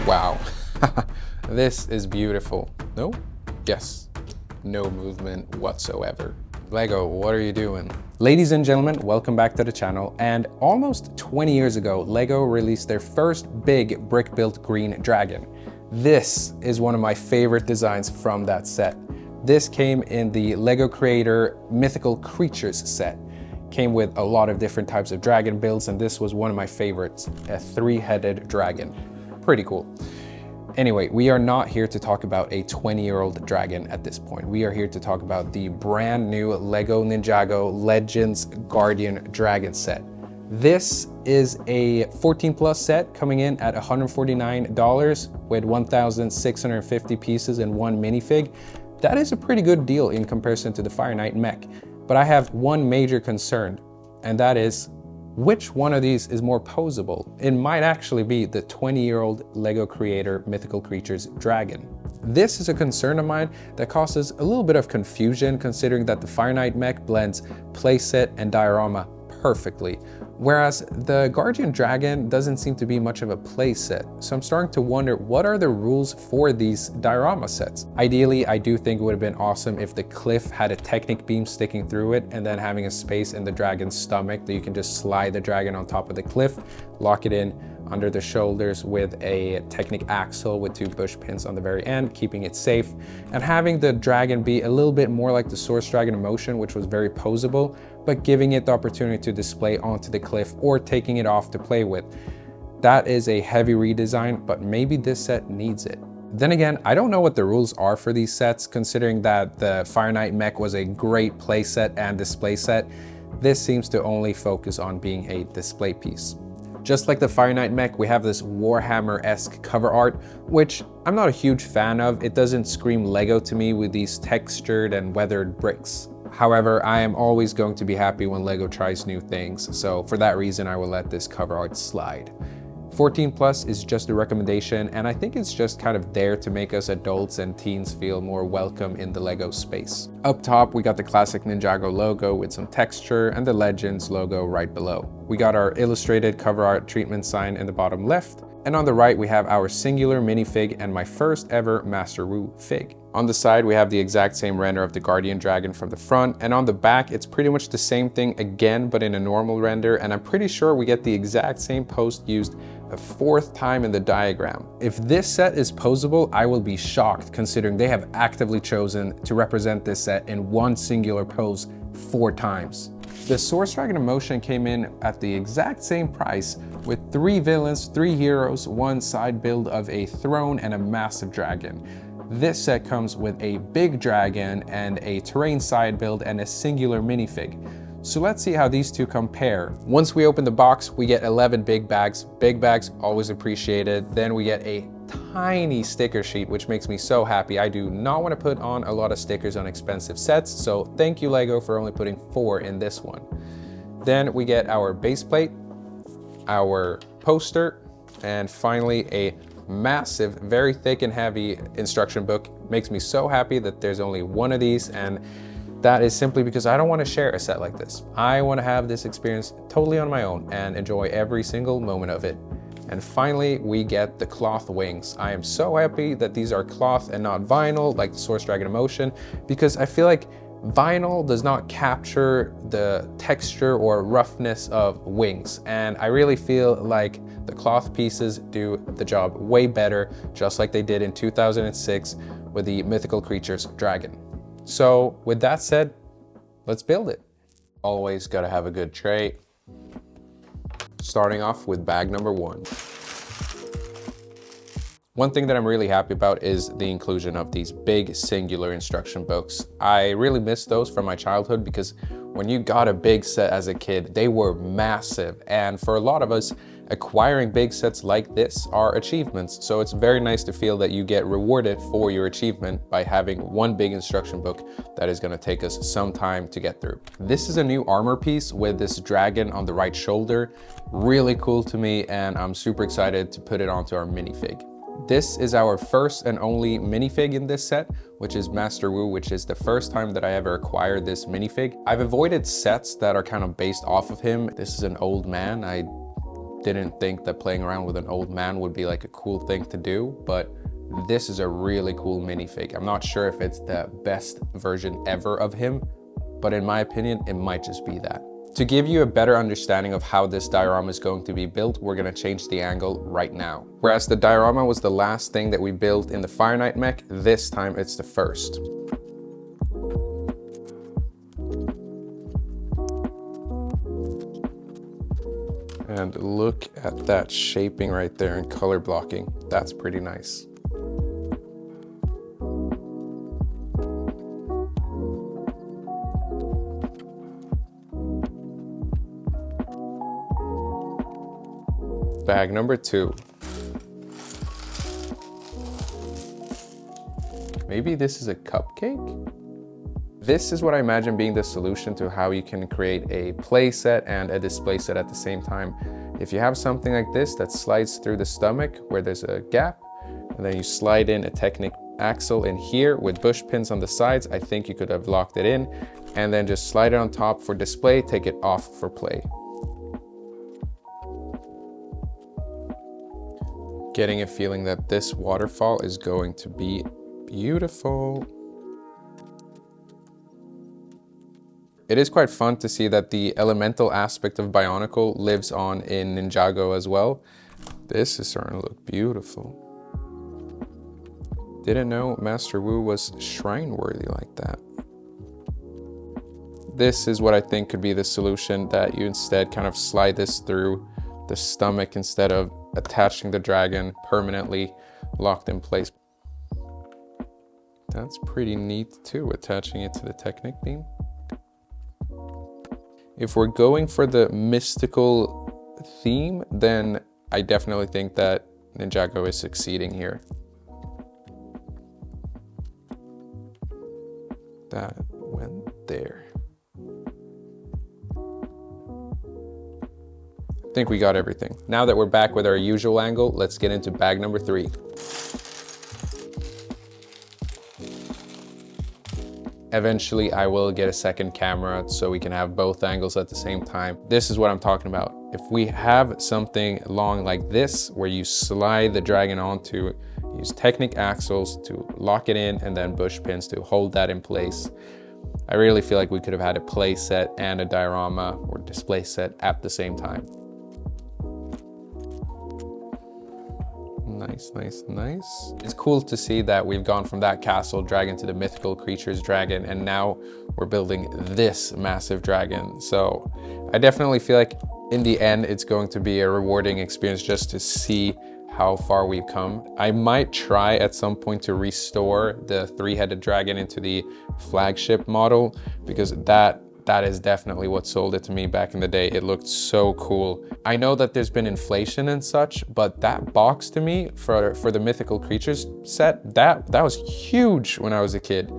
Wow, this is beautiful. No? Yes, no movement whatsoever. Lego, what are you doing? Ladies and gentlemen, welcome back to the channel. And almost 20 years ago, Lego released their first big brick-built green dragon. This is one of my favorite designs from that set. This came in the Lego Creator Mythical Creatures set. Came with a lot of different types of dragon builds, and this was one of my favorites, a three-headed dragon. Pretty cool. Anyway, we are not here to talk about a 20-year-old dragon at this point. We are here to talk about the brand new LEGO Ninjago Legends Guardian Dragon set. This is a 14+ set coming in at $149 with 1,650 pieces and one minifig. That is a pretty good deal in comparison to the Fire Knight Mech. But I have one major concern, and that is, which one of these is more posable? It might actually be the 20-year-old Lego Creator Mythical Creatures Dragon. This is a concern of mine that causes a little bit of confusion, considering that the Fire Knight Mech blends playset and diorama perfectly, whereas the Guardian Dragon doesn't seem to be much of a playset. So I'm starting to wonder, what are the rules for these diorama sets? Ideally, I do think it would have been awesome if the cliff had a Technic beam sticking through it and then having a space in the dragon's stomach that you can just slide the dragon on top of the cliff, lock it in under the shoulders with a Technic axle with 2 bush pins on the very end, keeping it safe, and having the dragon be a little bit more like the Source Dragon Emotion, which was very posable, but giving it the opportunity to display onto the cliff or taking it off to play with. That is a heavy redesign, but maybe this set needs it. Then again, I don't know what the rules are for these sets, considering that the Fire Knight Mech was a great play set and display set. This seems to only focus on being a display piece. Just like the Fire Knight Mech, we have this Warhammer-esque cover art, which I'm not a huge fan of. It doesn't scream Lego to me with these textured and weathered bricks. However, I am always going to be happy when Lego tries new things, so for that reason, I will let this cover art slide. 14+ is just a recommendation, and I think it's just kind of there to make us adults and teens feel more welcome in the Lego space. Up top, we got the classic Ninjago logo with some texture and the Legends logo right below. We got our illustrated cover art treatment sign in the bottom left, and on the right, we have our singular minifig and my first ever Master Wu fig. On the side, we have the exact same render of the Guardian Dragon from the front, and on the back, it's pretty much the same thing again, but in a normal render, and I'm pretty sure we get the exact same post used a 4th time in the diagram. If this set is posable, I will be shocked, considering they have actively chosen to represent this set in one singular pose 4 times. The Source Dragon Emotion came in at the exact same price with 3 villains, 3 heroes, 1 side build of a throne, and a massive dragon. This set comes with a big dragon and a terrain side build and a singular minifig. So let's see how these two compare. Once we open the box, we get 11 big bags. Big bags, always appreciated. Then we get a tiny sticker sheet, which makes me so happy. I do not want to put on a lot of stickers on expensive sets, so thank you Lego for only putting 4 in this one. Then we get our base plate, our poster, and finally a massive, very thick and heavy instruction book. Makes me so happy that there's only one of these, and that is simply because I don't want to share a set like this. I want to have this experience totally on my own and enjoy every single moment of it. And finally, we get the cloth wings. I am so happy that these are cloth and not vinyl like the Source Dragon Emotion, because I feel like vinyl does not capture the texture or roughness of wings. And I really feel like the cloth pieces do the job way better, just like they did in 2006 with the Mythical Creatures Dragon. So with that said, let's build it. Always gotta have a good tray. Starting off with bag number 1. One thing that I'm really happy about is the inclusion of these big singular instruction books. I really miss those from my childhood, because when you got a big set as a kid, they were massive. And for a lot of us, acquiring big sets like this are achievements. So it's very nice to feel that you get rewarded for your achievement by having one big instruction book that is going to take us some time to get through. This is a new armor piece with this dragon on the right shoulder. Really cool to me, and I'm super excited to put it onto our minifig. This is our first and only minifig in this set, which is Master Wu, which is the first time that I ever acquired this minifig. I've avoided sets that are kind of based off of him. This is an old man. I didn't think that playing around with an old man would be like a cool thing to do, but this is a really cool minifig. I'm not sure if it's the best version ever of him, but in my opinion, it might just be that. To give you a better understanding of how this diorama is going to be built, we're going to change the angle right now. Whereas the diorama was the last thing that we built in the Fire Knight Mech, this time it's the first. And look at that shaping right there and color blocking. That's pretty nice. Bag number 2. Maybe this is a cupcake? This is what I imagine being the solution to how you can create a play set and a display set at the same time. If you have something like this that slides through the stomach where there's a gap, and then you slide in a Technic axle in here with bush pins on the sides, I think you could have locked it in, and then just slide it on top for display, take it off for play. Getting a feeling that this waterfall is going to be beautiful. It is quite fun to see that the elemental aspect of Bionicle lives on in Ninjago as well. This is starting to look beautiful. Didn't know Master Wu was shrine worthy like that. This is what I think could be the solution, that you instead kind of slide this through the stomach instead of attaching the dragon permanently locked in place. That's pretty neat too, attaching it to the Technic beam. If we're going for the mystical theme, then I definitely think that Ninjago is succeeding here. That went there. I think we got everything. Now that we're back with our usual angle, let's get into bag number 3. Eventually, I will get a second camera so we can have both angles at the same time. This is what I'm talking about. If we have something long like this, where you slide the dragon onto, use Technic axles to lock it in, and then bush pins to hold that in place. I really feel like we could have had a play set and a diorama or display set at the same time. Nice, nice, nice. It's cool to see that we've gone from that castle dragon to the mythical creatures dragon, and now we're building this massive dragon. So I definitely feel like in the end, it's going to be a rewarding experience just to see how far we've come. I might try at some point to restore the 3-headed dragon into the flagship model, because that is definitely what sold it to me back in the day. It looked so cool. I know that there's been inflation and such, but that box to me for the mythical creatures set, that was huge when I was a kid.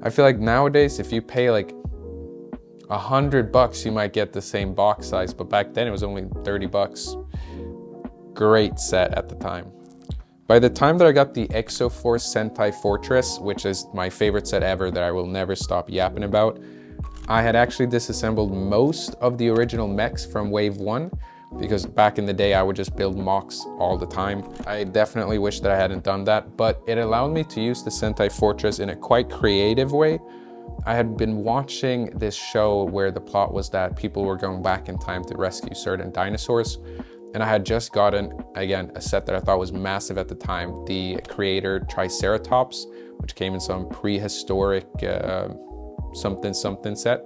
I feel like nowadays, if you pay like $100, you might get the same box size, but back then it was only $30. Great set at the time. By the time that I got the Exoforce Sentai Fortress, which is my favorite set ever that I will never stop yapping about, I had actually disassembled most of the original mechs from Wave 1, because back in the day I would just build mocks all the time. I definitely wish that I hadn't done that, but it allowed me to use the Sentai Fortress in a quite creative way. I had been watching this show where the plot was that people were going back in time to rescue certain dinosaurs, and I had just gotten, again, a set that I thought was massive at the time, the Creator Triceratops, which came in some prehistoric something set.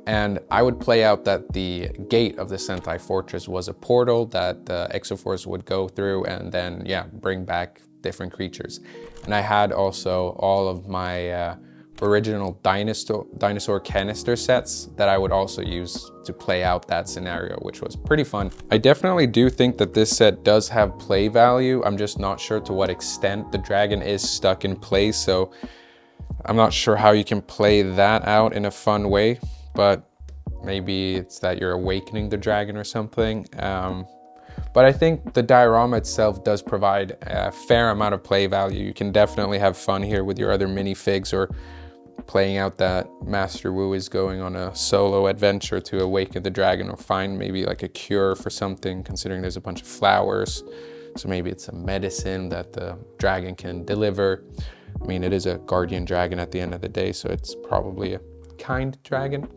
And I would play out that the gate of the Sentai Fortress was a portal that the Exoforce would go through and then, yeah, bring back different creatures. And I had also all of my original dinosaur canister sets that I would also use to play out that scenario, which was pretty fun. I definitely do think that this set does have play value. I'm just not sure to what extent. The dragon is stuck in place, so I'm not sure how you can play that out in a fun way, but maybe it's that you're awakening the dragon or something. But I think the diorama itself does provide a fair amount of play value. You can definitely have fun here with your other minifigs or playing out that Master Wu is going on a solo adventure to awaken the dragon or find maybe like a cure for something, considering there's a bunch of flowers. So maybe it's a medicine that the dragon can deliver. I mean, it is a guardian dragon at the end of the day, so it's probably a kind dragon.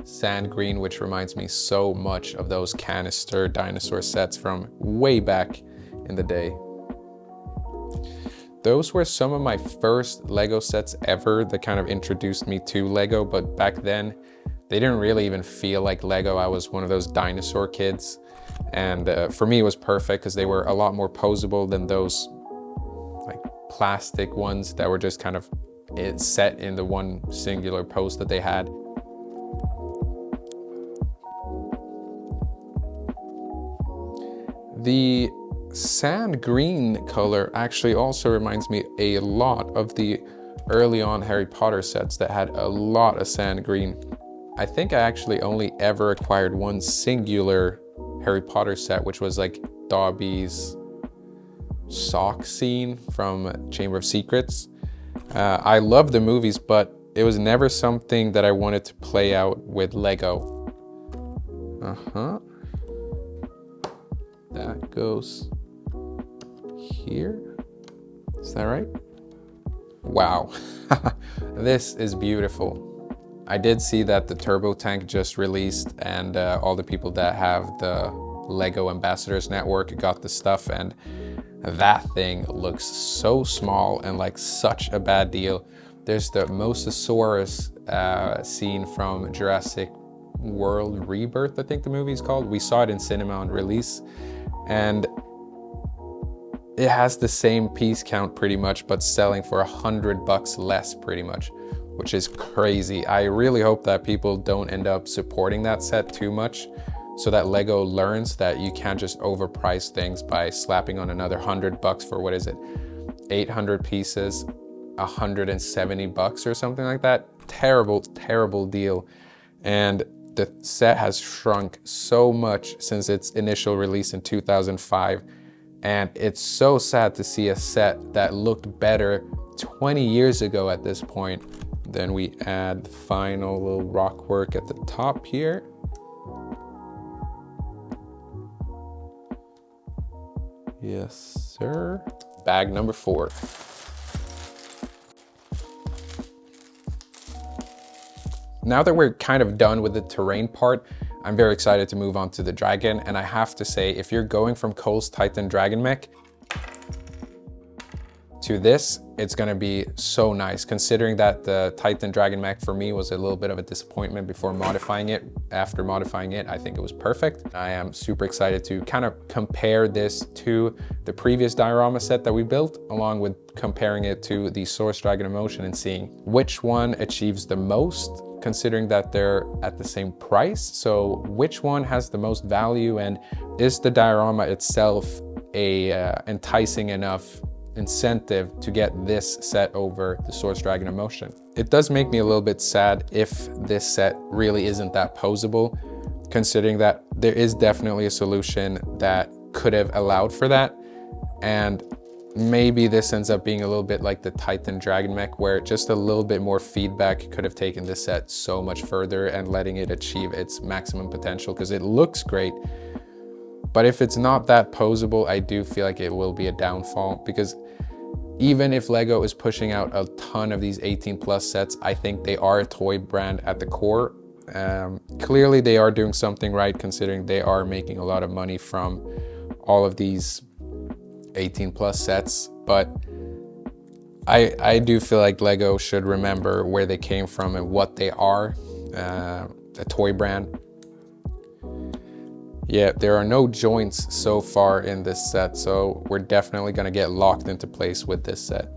Sand green, which reminds me so much of those canister dinosaur sets from way back in the day. Those were some of my first Lego sets ever that kind of introduced me to Lego, but back then they didn't really even feel like Lego. I was one of those dinosaur kids, and for me it was perfect because they were a lot more posable than those like plastic ones that were just kind of set in the one singular pose that they had. The sand green color actually also reminds me a lot of the early on Harry Potter sets that had a lot of sand green. I think I actually only ever acquired one singular Harry Potter set, which was like Dobby's sock scene from Chamber of Secrets. I love the movies, but it was never something that I wanted to play out with Lego. That goes here. Is that right? Wow, this is beautiful. I did see that the turbo tank just released, and all the people that have the Lego Ambassadors Network got the stuff, and that thing looks so small and like such a bad deal. There's the Mosasaurus scene from Jurassic World Rebirth, I think the movie's called. We saw it in cinema on release, and it has the same piece count pretty much, but selling for $100 less pretty much, which is crazy. I really hope that people don't end up supporting that set too much, so that Lego learns that you can't just overprice things by slapping on another $100 for, what is it, 800 pieces, $170 or something like that. Terrible, terrible deal. And the set has shrunk so much since its initial release in 2005. And it's so sad to see a set that looked better 20 years ago at this point. Then we add the final little rock work at the top here. Yes, sir. Bag number 4. Now that we're kind of done with the terrain part, I'm very excited to move on to the dragon. And I have to say, if you're going from Cole's Titan Dragon Mech to this, it's gonna be so nice, considering that the Titan Dragon Mech for me was a little bit of a disappointment before modifying it. After modifying it, I think it was perfect. I am super excited to kind of compare this to the previous diorama set that we built, along with comparing it to the Source Dragon Emotion and seeing which one achieves the most, considering that they're at the same price. So which one has the most value, and is the diorama itself a enticing enough incentive to get this set over the Source Dragon Emotion? It does make me a little bit sad if this set really isn't that posable, considering that there is definitely a solution that could have allowed for that. And maybe this ends up being a little bit like the Titan Dragon Mech, where just a little bit more feedback could have taken this set so much further and letting it achieve its maximum potential, because it looks great. But if it's not that posable, I do feel like it will be a downfall, because even if Lego is pushing out a ton of these 18+ sets, I think they are a toy brand at the core. Clearly they are doing something right, considering they are making a lot of money from all of these 18+ sets, but I do feel like Lego should remember where they came from and what they are, a toy brand. Yeah, there are no joints so far in this set, so we're definitely gonna get locked into place with this set.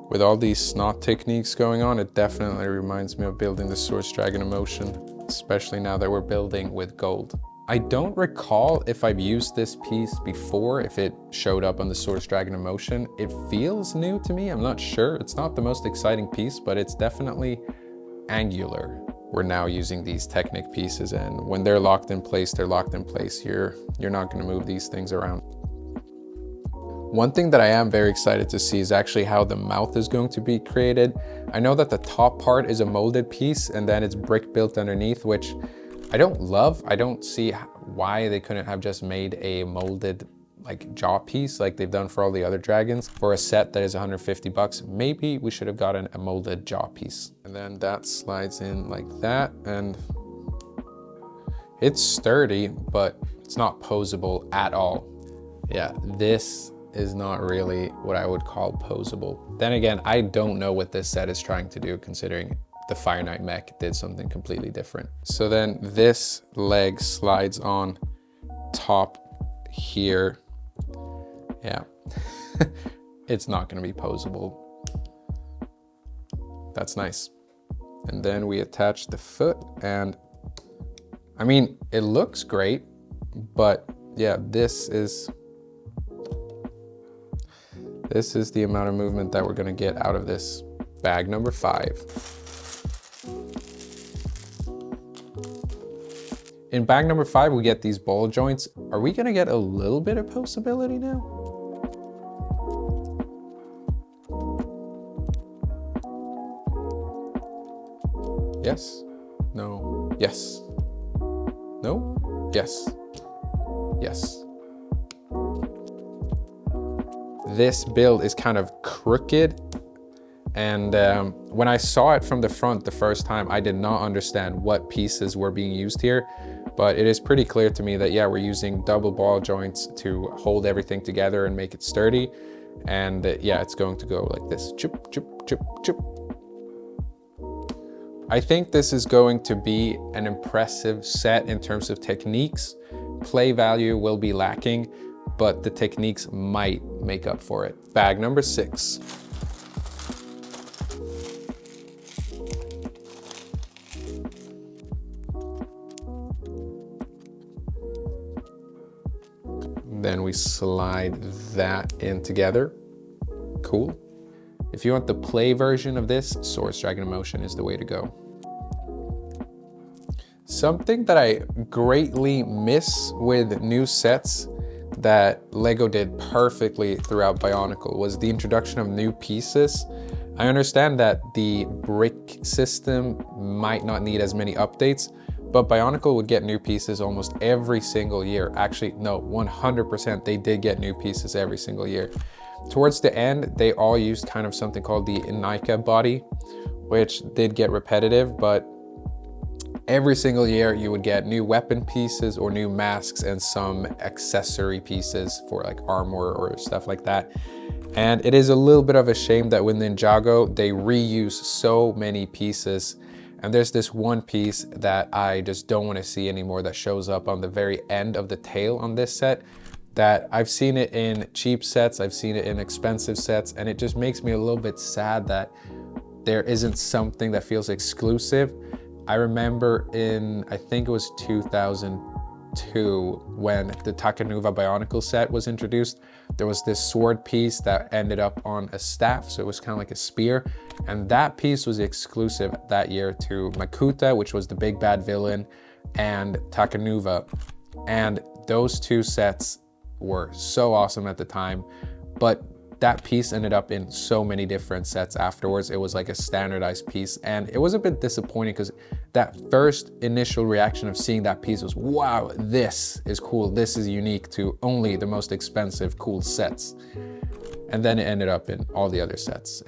With all these snot techniques going on, it definitely reminds me of building the Source Dragon Emotion, especially now that we're building with gold. I don't recall if I've used this piece before, if it showed up on the Source Dragon Emotion. It feels new to me, I'm not sure. It's not the most exciting piece, but it's definitely angular. We're now using these Technic pieces, and when they're locked in place, they're locked in place. You're not gonna move these things around. One thing that I am very excited to see is actually how the mouth is going to be created. I know that the top part is a molded piece and then it's brick built underneath, which I don't love. I don't see why they couldn't have just made a molded like jaw piece like they've done for all the other dragons. For a set that is 150 bucks, maybe we should have gotten a molded jaw piece. And then that slides in like that, and it's sturdy, but it's not posable at all. Yeah, this is not really what I would call posable. Then again, I don't know what this set is trying to do, considering the Fire Knight Mech did something completely different. So then this leg slides on top here. Yeah, it's not gonna be posable. That's nice. And then we attach the foot, and I mean, it looks great, but yeah, this is the amount of movement that we're gonna get out of this bag number 5. In bag number 5, we get these ball joints. Are we gonna get a little bit of posability now? Yes, no, yes, no, yes, yes. This build is kind of crooked, and when I saw it from the front the first time, I did not understand what pieces were being used here, but it is pretty clear to me that yeah, we're using double ball joints to hold everything together and make it sturdy, and yeah, it's going to go like this, chip, chip, chip, chip. I think this is going to be an impressive set in terms of techniques. Play value will be lacking, but the techniques might make up for it. Bag number 6. Then we slide that in together. Cool. If you want the play version of this, Source Dragon Emotion is the way to go. Something that I greatly miss with new sets that LEGO did perfectly throughout Bionicle was the introduction of new pieces. I understand that the brick system might not need as many updates, but Bionicle would get new pieces almost every single year. Actually, no, 100% they did get new pieces every single year. Towards the end, they all used kind of something called the Inika body, which did get repetitive, but every single year you would get new weapon pieces or new masks and some accessory pieces for like armor or stuff like that. And it is a little bit of a shame that with Ninjago, they reuse so many pieces. And there's this one piece that I just don't want to see anymore that shows up on the very end of the tail on this set. That I've seen it in cheap sets, I've seen it in expensive sets, and it just makes me a little bit sad that there isn't something that feels exclusive. I remember in, I think it was 2002, when the Takanuva Bionicle set was introduced, there was this sword piece that ended up on a staff, so it was kind of like a spear, and that piece was exclusive that year to Makuta, which was the big bad villain, and Takanuva. And those two sets were so awesome at the time, but that piece ended up in so many different sets afterwards. It was like a standardized piece, and it was a bit disappointing because that first initial reaction of seeing that piece was, wow, this is cool, this is unique to only the most expensive cool sets. And then it ended up in all the other sets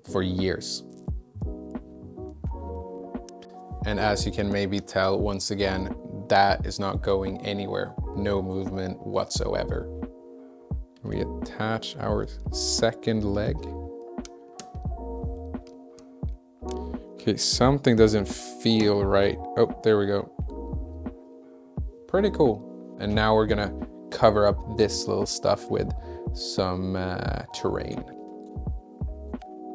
for years. And as you can maybe tell, once again, that is not going anywhere. No movement whatsoever. We attach our second leg. Okay, something doesn't feel right. Oh, there we go. Pretty cool. And now we're gonna cover up this little stuff with some terrain.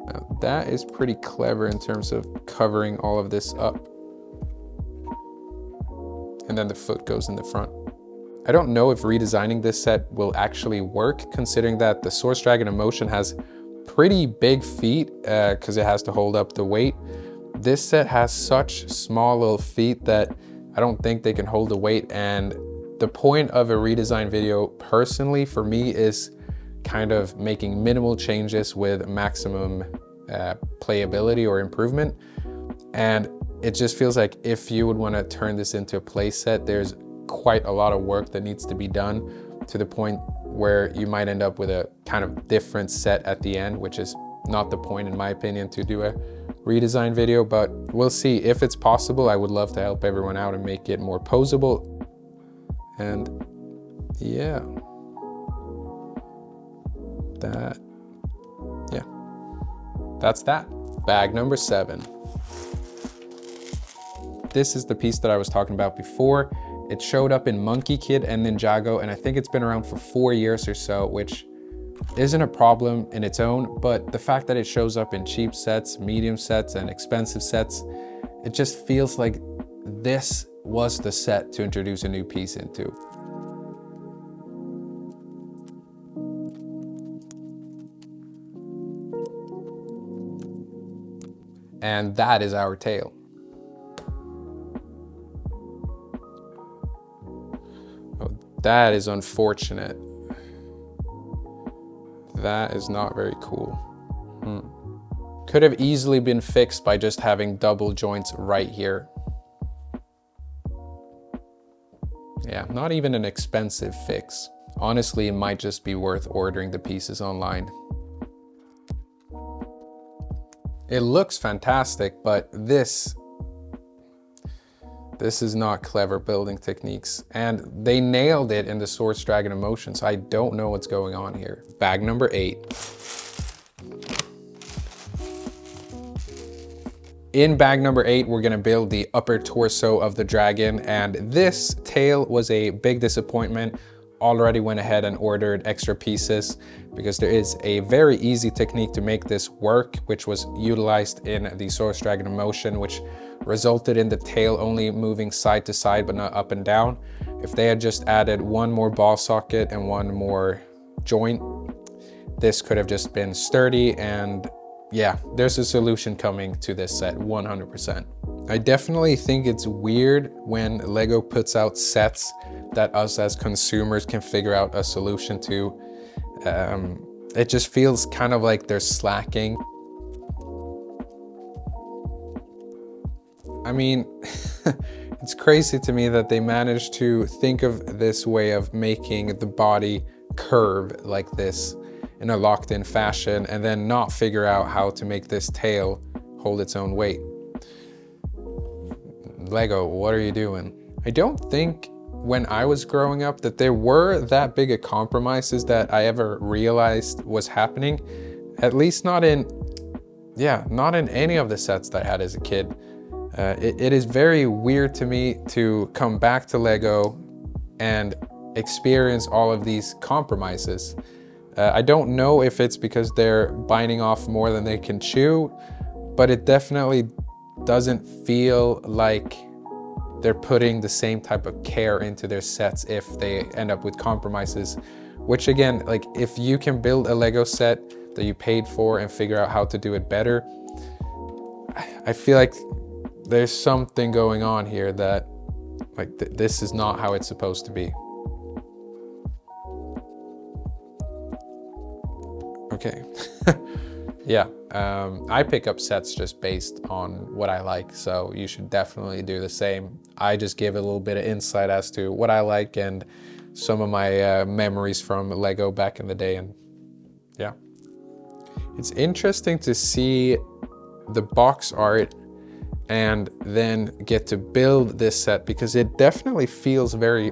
Now, that is pretty clever in terms of covering all of this up. And then the foot goes in the front. I don't know if redesigning this set will actually work, considering that the Source Dragon Emotion has pretty big feet because it has to hold up the weight. This set has such small little feet that I don't think they can hold the weight. And the point of a redesign video, personally, for me, is kind of making minimal changes with maximum playability or improvement. And it just feels like if you would want to turn this into a play set, there's quite a lot of work that needs to be done, to the point where you might end up with a kind of different set at the end, which is not the point, in my opinion, to do a redesign video. But we'll see. If it's possible, I would love to help everyone out and make it more posable. And yeah, that's that. Bag number 7. This is the piece that I was talking about before. It showed up in Monkey Kid and Ninjago, and I think it's been around for 4 years or so, which isn't a problem in its own, but the fact that it shows up in cheap sets, medium sets, and expensive sets, it just feels like this was the set to introduce a new piece into. And that is our tail. Oh, that is unfortunate. That is not very cool. Could have easily been fixed by just having double joints right here. Yeah, not even an expensive fix. Honestly, it might just be worth ordering the pieces online. It looks fantastic, but this is not clever building techniques. And they nailed it in the Source Dragon Emotion, so I don't know what's going on here. Bag number 8. In bag number 8, we're gonna build the upper torso of the dragon, and this tail was a big disappointment. Already went ahead and ordered extra pieces because there is a very easy technique to make this work, which was utilized in the Source Dragon Emotion, which resulted in the tail only moving side to side but not up and down. If they had just added one more ball socket and one more joint, this could have just been sturdy. And yeah, there's a solution coming to this set, 100%. I definitely think it's weird when LEGO puts out sets that us as consumers can figure out a solution to. It just feels kind of like they're slacking. I mean, it's crazy to me that they managed to think of this way of making the body curve like this in a locked-in fashion, and then not figure out how to make this tail hold its own weight. LEGO, what are you doing? I don't think when I was growing up that there were that big of compromises that I ever realized was happening. At least not in any of the sets that I had as a kid. It is very weird to me to come back to LEGO and experience all of these compromises. I don't know if it's because they're biting off more than they can chew, but it definitely doesn't feel like they're putting the same type of care into their sets if they end up with compromises. Which again, like if you can build a LEGO set that you paid for and figure out how to do it better, I feel like there's something going on here that like this is not how it's supposed to be. Okay. Yeah, I pick up sets just based on what I like, so you should definitely do the same. I just give a little bit of insight as to what I like and some of my memories from LEGO back in the day, and yeah. It's interesting to see the box art and then get to build this set, because it definitely feels very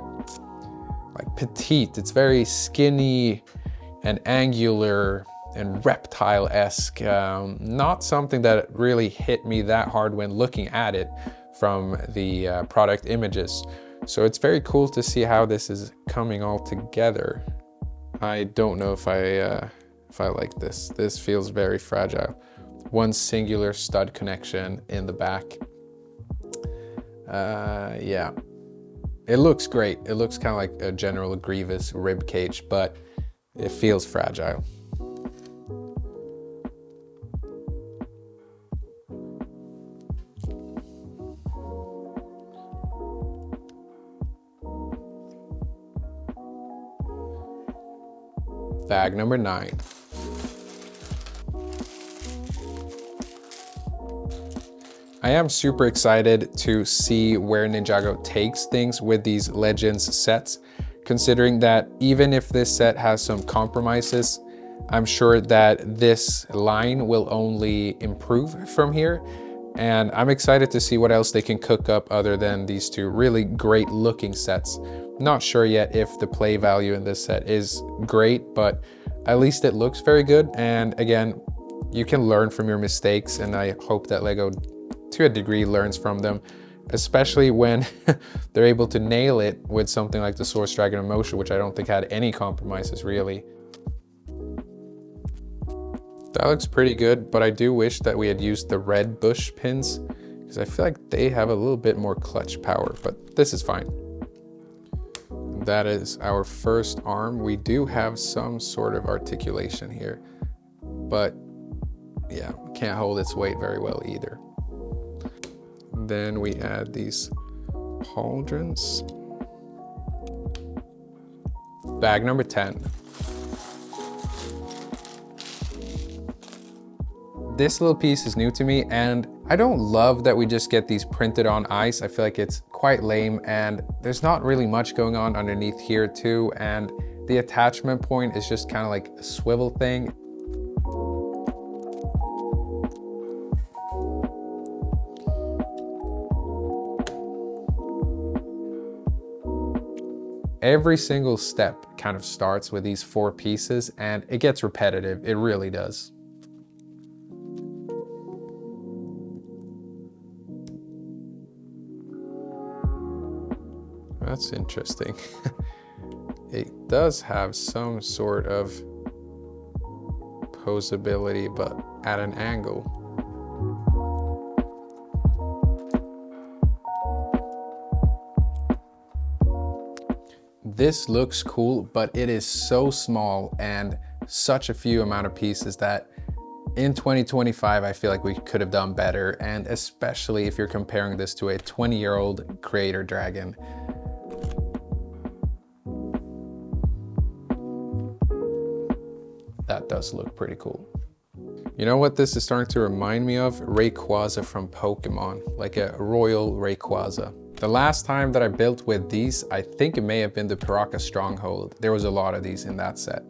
like petite. It's very skinny and angular and reptile-esque. Not something that really hit me that hard when looking at it from the product images. So it's very cool to see how this is coming all together. I don't know if I like this. This feels very fragile. One singular stud connection in the back. Yeah, it looks great. It looks kind of like a General Grievous rib cage, but it feels fragile. Bag number 9. I am super excited to see where Ninjago takes things with these Legends sets, considering that even if this set has some compromises, I'm sure that this line will only improve from here. And I'm excited to see what else they can cook up other than these two really great looking sets. Not sure yet if the play value in this set is great, but at least it looks very good. And again, you can learn from your mistakes, and I hope that LEGO to a degree learns from them, especially when they're able to nail it with something like the Source Dragon of Motion, which I don't think had any compromises really. That looks pretty good, but I do wish that we had used the red bush pins because I feel like they have a little bit more clutch power, but this is fine. That is our first arm. We do have some sort of articulation here, but yeah, can't hold its weight very well either. Then we add these pauldrons. Bag number 10. This little piece is new to me, and I don't love that we just get these printed on ice. I feel like it's quite lame, and there's not really much going on underneath here too, and the attachment point is just kind of like a swivel thing. Every single step kind of starts with these 4 pieces, and it gets repetitive. It really does. That's interesting. It does have some sort of posability, but at an angle. This looks cool, but it is so small and such a few amount of pieces that in 2025, I feel like we could have done better. And especially if you're comparing this to a 20-year-old creator dragon. That does look pretty cool. You know what this is starting to remind me of? Rayquaza from Pokemon, like a royal Rayquaza. The last time that I built with these, I think it may have been the Paraka Stronghold. There was a lot of these in that set.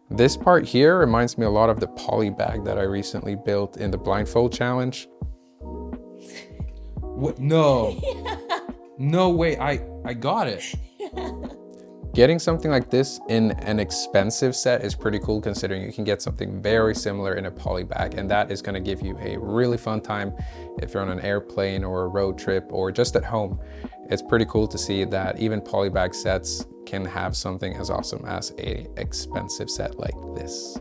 This part here reminds me a lot of the poly bag that I recently built in the blindfold challenge. What? No. No way, I got it. Getting something like this in an expensive set is pretty cool, considering you can get something very similar in a poly bag, and that is going to give you a really fun time if you're on an airplane or a road trip or just at home. It's pretty cool to see that even poly bag sets can have something as awesome as an expensive set like this.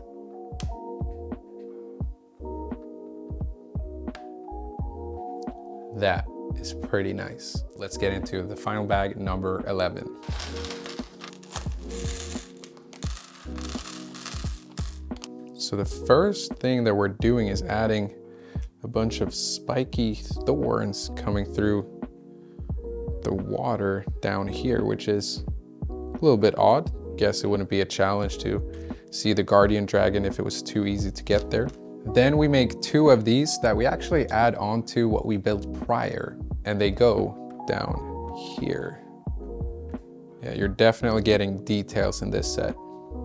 That is pretty nice. Let's get into the final bag, number 11. So the first thing that we're doing is adding a bunch of spiky thorns coming through the water down here, which is a little bit odd. Guess it wouldn't be a challenge to see the guardian dragon if it was too easy to get there. Then we make 2 of these that we actually add on to what we built prior, and they go down here. Yeah, you're definitely getting details in this set.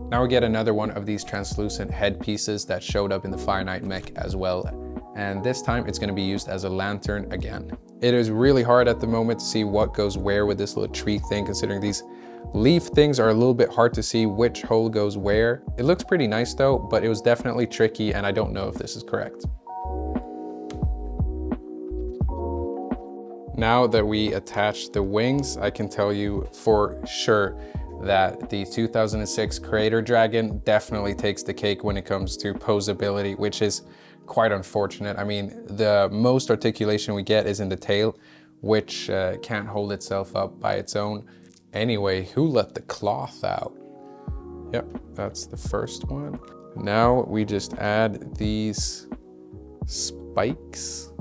Now we get another one of these translucent headpieces that showed up in the Fire Knight Mech as well. And this time it's going to be used as a lantern again. It is really hard at the moment to see what goes where with this little tree thing, considering these leaf things are a little bit hard to see which hole goes where. It looks pretty nice though, but it was definitely tricky, and I don't know if this is correct. Now that we attach the wings, I can tell you for sure that the 2006 Creator Dragon definitely takes the cake when it comes to posability, which is quite unfortunate. I mean, the most articulation we get is in the tail, which can't hold itself up by its own. Anyway, who let the cloth out? Yep, that's the first one. Now we just add these spikes,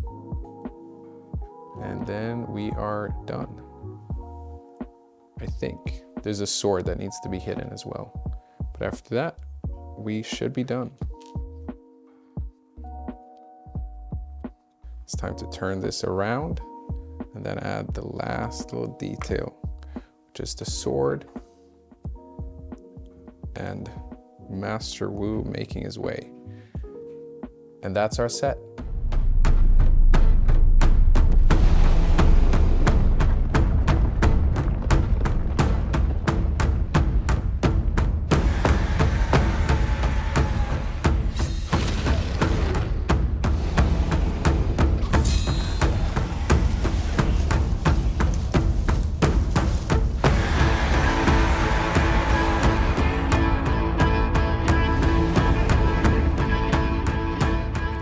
and then we are done. I think. There's a sword that needs to be hidden as well. But after that, we should be done. It's time to turn this around and then add the last little detail, which is the sword and Master Wu making his way. And that's our set.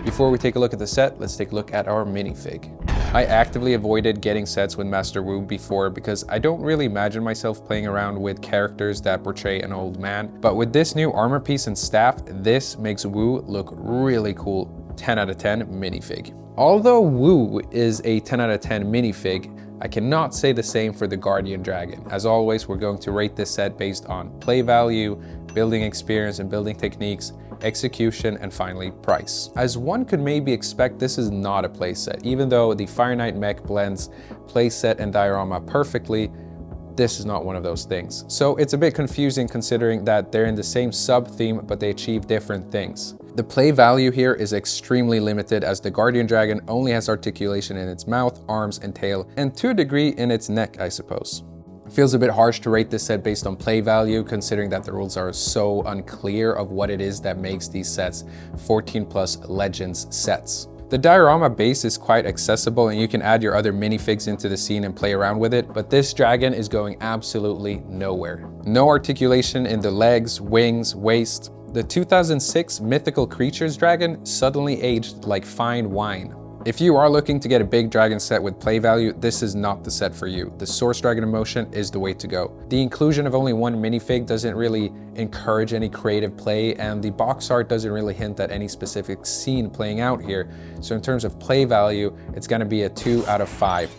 Before we take a look at the set, let's take a look at our minifig. I actively avoided getting sets with Master Wu before because I don't really imagine myself playing around with characters that portray an old man. But with this new armor piece and staff, this makes Wu look really cool. 10 out of 10 minifig. Although Wu is a 10 out of 10 minifig, I cannot say the same for the Guardian Dragon. As always, we're going to rate this set based on play value, building experience and building techniques, execution, and finally price. As one could maybe expect, this is not a playset. Even though the Fire Knight Mech blends playset and diorama perfectly, this is not one of those things. So it's a bit confusing considering that they're in the same sub-theme, but they achieve different things. The play value here is extremely limited as the Guardian Dragon only has articulation in its mouth, arms, and tail, and to a degree in its neck, I suppose. It feels a bit harsh to rate this set based on play value, considering that the rules are so unclear of what it is that makes these sets 14+ Legends sets. The diorama base is quite accessible and you can add your other minifigs into the scene and play around with it, but this dragon is going absolutely nowhere. No articulation in the legs, wings, waist. The 2006 Mythical Creatures dragon suddenly aged like fine wine. If you are looking to get a big dragon set with play value, this is not the set for you. The Source Dragon Emotion is the way to go. The inclusion of only one minifig doesn't really encourage any creative play, and the box art doesn't really hint at any specific scene playing out here. So in terms of play value, it's gonna be a 2 out of 5.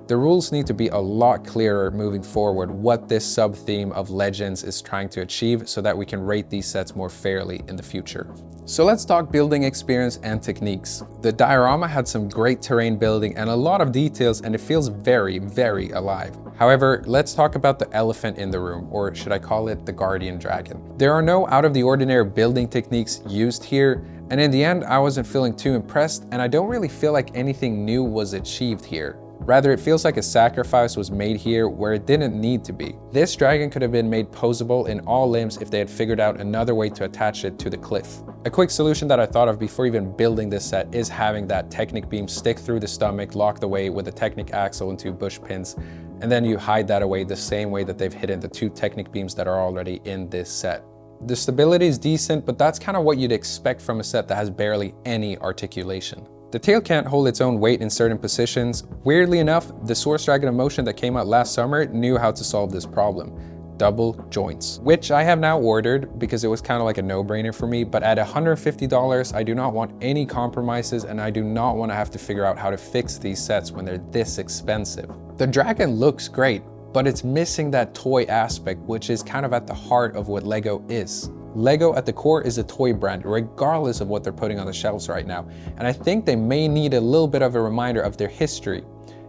The rules need to be a lot clearer moving forward what this sub-theme of Legends is trying to achieve so that we can rate these sets more fairly in the future. So let's talk building experience and techniques. The diorama had some great terrain building and a lot of details, and it feels very, very alive. However, let's talk about the elephant in the room, or should I call it the Guardian Dragon. There are no out of the ordinary building techniques used here, and in the end, I wasn't feeling too impressed, and I don't really feel like anything new was achieved here. Rather, it feels like a sacrifice was made here where it didn't need to be. This dragon could have been made posable in all limbs if they had figured out another way to attach it to the cliff. A quick solution that I thought of before even building this set is having that Technic beam stick through the stomach, locked away with a Technic axle and 2 bush pins, and then you hide that away the same way that they've hidden the 2 Technic beams that are already in this set. The stability is decent, but that's kind of what you'd expect from a set that has barely any articulation. The tail can't hold its own weight in certain positions. Weirdly enough, the Source Dragon Emotion that came out last summer knew how to solve this problem. Double joints, which I have now ordered because it was kind of like a no-brainer for me, but at $150, I do not want any compromises and I do not want to have to figure out how to fix these sets when they're this expensive. The dragon looks great, but it's missing that toy aspect, which is kind of at the heart of what LEGO is. LEGO at the core is a toy brand, regardless of what they're putting on the shelves right now. And I think they may need a little bit of a reminder of their history.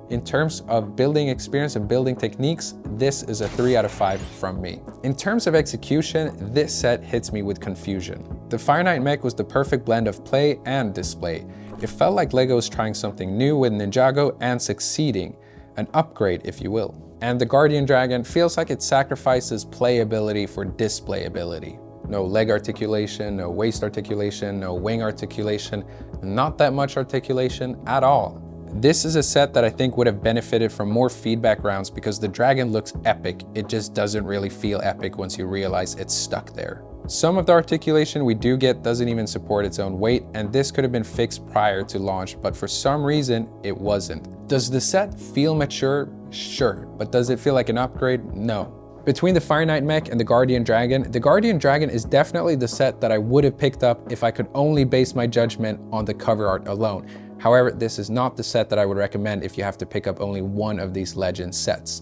In terms of building experience and building techniques, this is a 3 out of 5 from me. In terms of execution, this set hits me with confusion. The Fire Knight Mech was the perfect blend of play and display. It felt like LEGO was trying something new with Ninjago and succeeding, an upgrade if you will. And the Guardian Dragon feels like it sacrifices playability for displayability. No leg articulation, no waist articulation, no wing articulation, not that much articulation at all. This is a set that I think would have benefited from more feedback rounds because the dragon looks epic. It just doesn't really feel epic once you realize it's stuck there. Some of the articulation we do get doesn't even support its own weight, and this could have been fixed prior to launch, but for some reason, it wasn't. Does the set feel mature? Sure, but does it feel like an upgrade? No. Between the Fire Knight Mech and the Guardian Dragon is definitely the set that I would have picked up if I could only base my judgment on the cover art alone. However, this is not the set that I would recommend if you have to pick up only one of these Legends sets.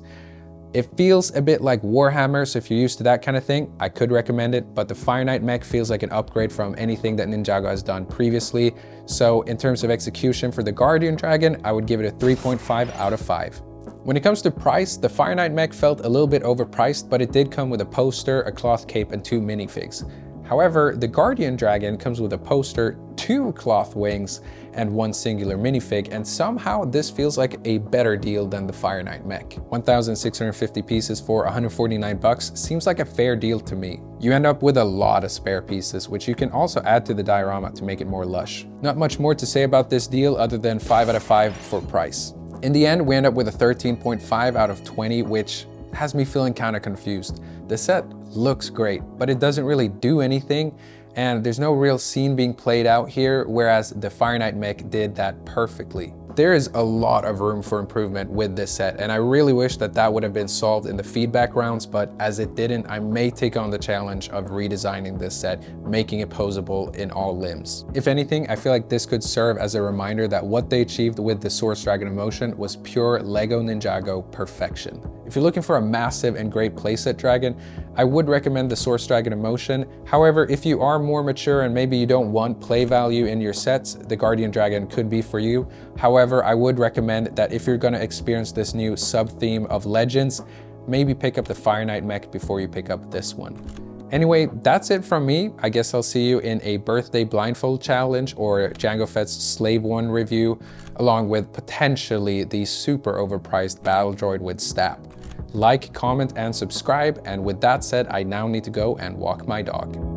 It feels a bit like Warhammer, so if you're used to that kind of thing, I could recommend it, but the Fire Knight Mech feels like an upgrade from anything that Ninjago has done previously. So in terms of execution for the Guardian Dragon, I would give it a 3.5 out of 5. When it comes to price, the Fire Knight Mech felt a little bit overpriced, but it did come with a poster, a cloth cape, and 2 minifigs. However, the Guardian Dragon comes with a poster, 2 cloth wings, and 1 singular minifig, and somehow this feels like a better deal than the Fire Knight Mech. 1,650 pieces for 149 bucks seems like a fair deal to me. You end up with a lot of spare pieces, which you can also add to the diorama to make it more lush. Not much more to say about this deal other than 5 out of 5 for price. In the end, we end up with a 13.5 out of 20, which has me feeling kind of confused. The set looks great, but it doesn't really do anything, and there's no real scene being played out here, whereas the Fire Knight Mech did that perfectly. There is a lot of room for improvement with this set, and I really wish that that would have been solved in the feedback rounds, but as it didn't, I may take on the challenge of redesigning this set, making it posable in all limbs. If anything, I feel like this could serve as a reminder that what they achieved with the Source Dragon in Motion was pure LEGO Ninjago perfection. If you're looking for a massive and great playset dragon, I would recommend the Source Dragon in Motion. However, if you are more mature and maybe you don't want play value in your sets, the Guardian Dragon could be for you. However, I would recommend that if you're going to experience this new sub-theme of Legends, maybe pick up the Fire Knight Mech before you pick up this one. Anyway, that's it from me. I guess I'll see you in a birthday blindfold challenge or Jango Fett's Slave 1 review, along with potentially the super overpriced battle droid with stab. Like, comment, and subscribe, and with that said, I now need to go and walk my dog.